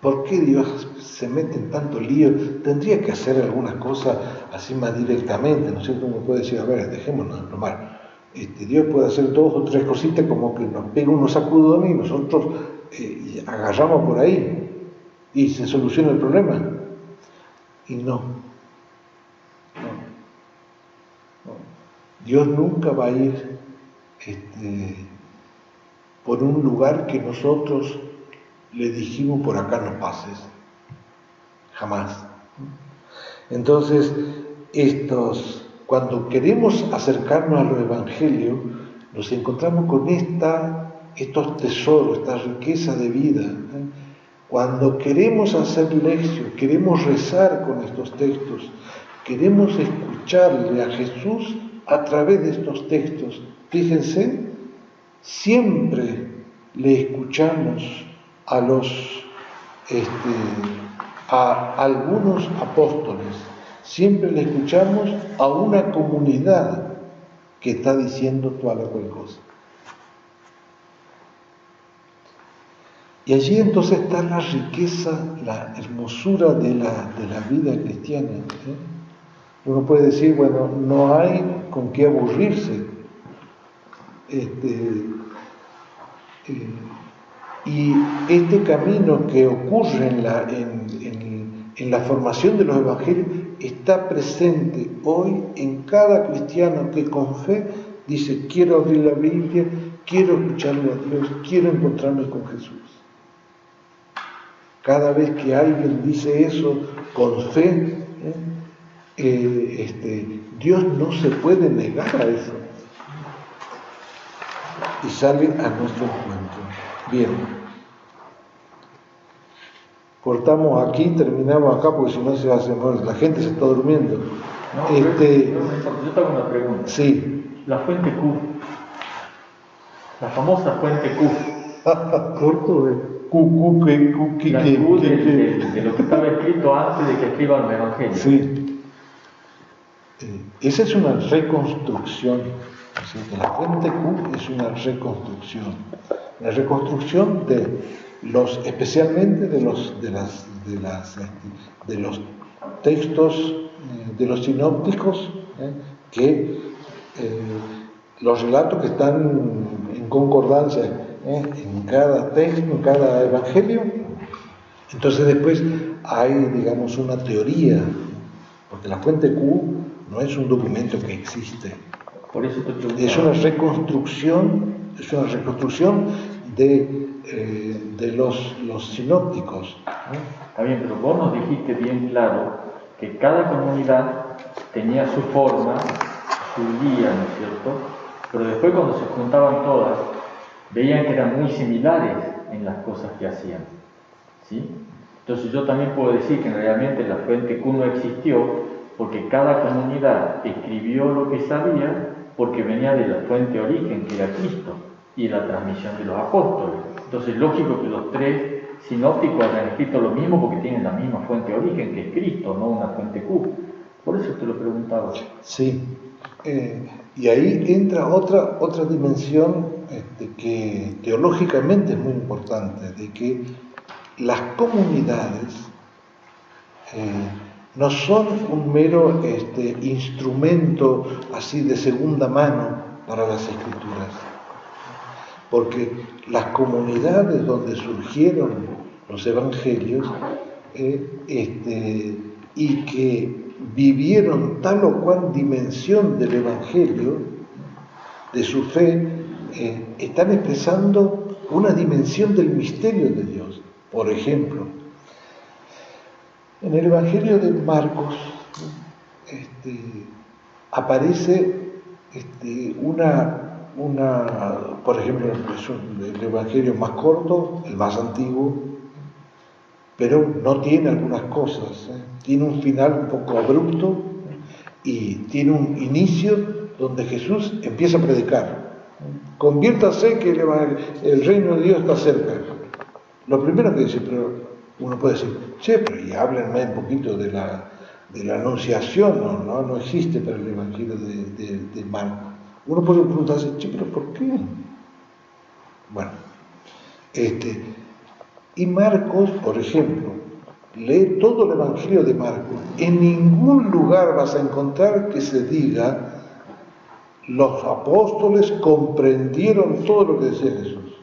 Speaker 1: ¿por qué Dios se mete en tanto lío? Tendría que hacer algunas cosas así más directamente, ¿no es cierto? Uno puede decir, a ver, dejémonos de bromar. Dios puede hacer 2 o 3 cositas como que nos pega unos sacudones y nosotros agarramos por ahí y se soluciona el problema. Y no. Dios nunca va a ir por un lugar que nosotros le dijimos por acá no pases. Jamás. Entonces, cuando queremos acercarnos a los evangelios, nos encontramos con estos tesoros, esta riqueza de vida. Cuando queremos hacer lección, queremos rezar con estos textos, queremos escucharle a Jesús a través de estos textos. Fíjense, siempre le escuchamos a algunos apóstoles, siempre le escuchamos a una comunidad que está diciendo toda la cosa. Y allí entonces está la riqueza, la hermosura de la vida cristiana. Uno puede decir, bueno, no hay con qué aburrirse. Y este camino que ocurre en la formación de los evangelios está presente hoy en cada cristiano que con fe dice: quiero abrir la Biblia, quiero escucharlo a Dios, quiero encontrarme con Jesús. Cada vez que alguien dice eso con fe, Dios no se puede negar a eso. Y sale a nuestro encuentro. Bien. Cortamos aquí, terminamos acá, porque si no se hace, la gente se está durmiendo.
Speaker 2: No, yo tengo una pregunta.
Speaker 1: Sí.
Speaker 2: La fuente Q, la famosa fuente Q.
Speaker 1: Corto de
Speaker 2: la Q de lo que estaba escrito antes de que escriban los evangelios.
Speaker 1: Sí. Esa es una reconstrucción. La fuente Q es una reconstrucción especialmente de los textos de los sinópticos, los relatos que están en concordancia en cada texto, en cada evangelio. Entonces después hay, digamos, una teoría, porque la fuente Q no es un documento que existe.
Speaker 2: Por eso
Speaker 1: es una reconstrucción de los sinópticos.
Speaker 2: Está bien, pero vos nos dijiste bien claro que cada comunidad tenía su forma, su guía, ¿no es cierto? Pero después, cuando se juntaban todas, veían que eran muy similares en las cosas que hacían, ¿sí? Entonces yo también puedo decir que realmente la fuente Q no existió, porque cada comunidad escribió lo que sabía, porque venía de la fuente origen, que era Cristo, y la transmisión de los apóstoles. Entonces, lógico que los tres sinópticos hayan escrito lo mismo, porque tienen la misma fuente de origen, que es Cristo, no una fuente Q. Por eso te lo preguntaba.
Speaker 1: Sí, y ahí entra otra dimensión que teológicamente es muy importante, de que las comunidades no son un mero instrumento así de segunda mano para las escrituras, porque las comunidades donde surgieron los evangelios y que vivieron tal o cual dimensión del evangelio, de su fe, están expresando una dimensión del misterio de Dios. Por ejemplo, en el Evangelio de Marcos aparece por ejemplo, es el Evangelio más corto, el más antiguo, pero no tiene algunas cosas. Tiene un final un poco abrupto y tiene un inicio donde Jesús empieza a predicar. Conviértase que el reino de Dios está cerca. Lo primero que dice, pero uno puede decir, pero y háblenme un poquito de la anunciación, no existe para el Evangelio de Marcos. Uno puede preguntarse, pero ¿por qué? Bueno, y Marcos, por ejemplo, lee todo el Evangelio de Marcos. En ningún lugar vas a encontrar que se diga los apóstoles comprendieron todo lo que decía Jesús.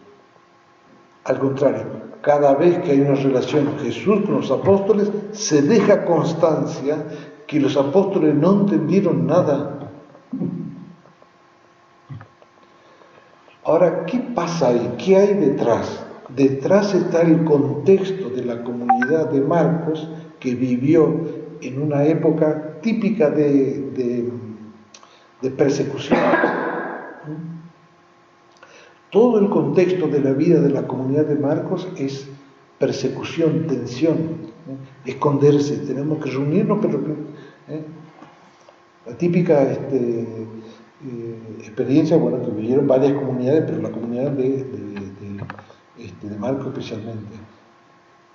Speaker 1: Al contrario, cada vez que hay una relación Jesús con los apóstoles, se deja constancia que los apóstoles no entendieron nada. Ahora, ¿qué pasa ahí? ¿Qué hay detrás? Detrás está el contexto de la comunidad de Marcos, que vivió en una época típica de persecución. Todo el contexto de la vida de la comunidad de Marcos es persecución, tensión, esconderse, tenemos que reunirnos, pero la típica experiencia, que vivieron varias comunidades, pero la comunidad de Marcos especialmente,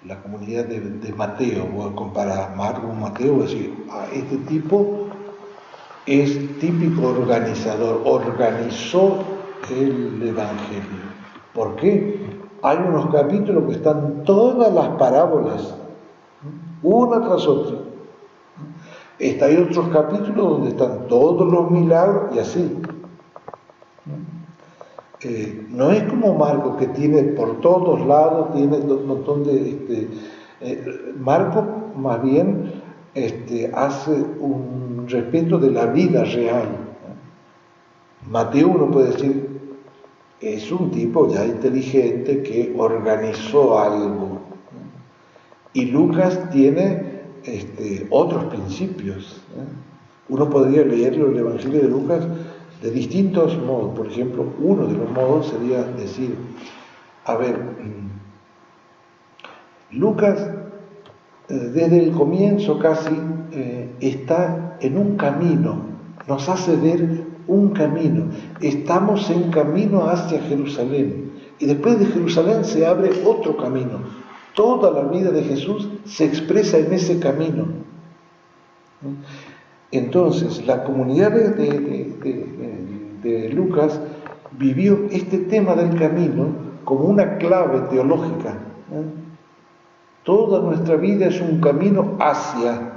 Speaker 1: la comunidad de Mateo. Voy a comparar a Marcos con Mateo, voy a decir, este tipo es típico organizador, organizó el Evangelio. ¿Por qué? Hay unos capítulos que están todas las parábolas, una tras otra. Hay otros capítulos donde están todos los milagros y así. No es como Marcos, que tiene por todos lados, tiene un montón de... Marcos más bien hace un respeto de la vida real. Mateo, uno puede decir, es un tipo ya inteligente que organizó algo. Y Lucas tiene otros principios. Uno podría leerlo, el Evangelio de Lucas, de distintos modos. Por ejemplo, uno de los modos sería decir, a ver, Lucas desde el comienzo casi está en un camino, nos hace ver un camino. Estamos en camino hacia Jerusalén y después de Jerusalén se abre otro camino. Toda la vida de Jesús se expresa en ese camino. Entonces, la comunidad de Lucas vivió este tema del camino como una clave teológica. Toda nuestra vida es un camino hacia.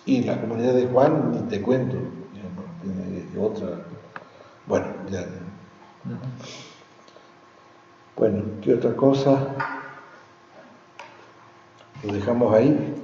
Speaker 1: Y la comunidad de Juan, ni te cuento, tiene otra. Bueno, ya. Bueno, ¿qué otra cosa? Lo dejamos ahí.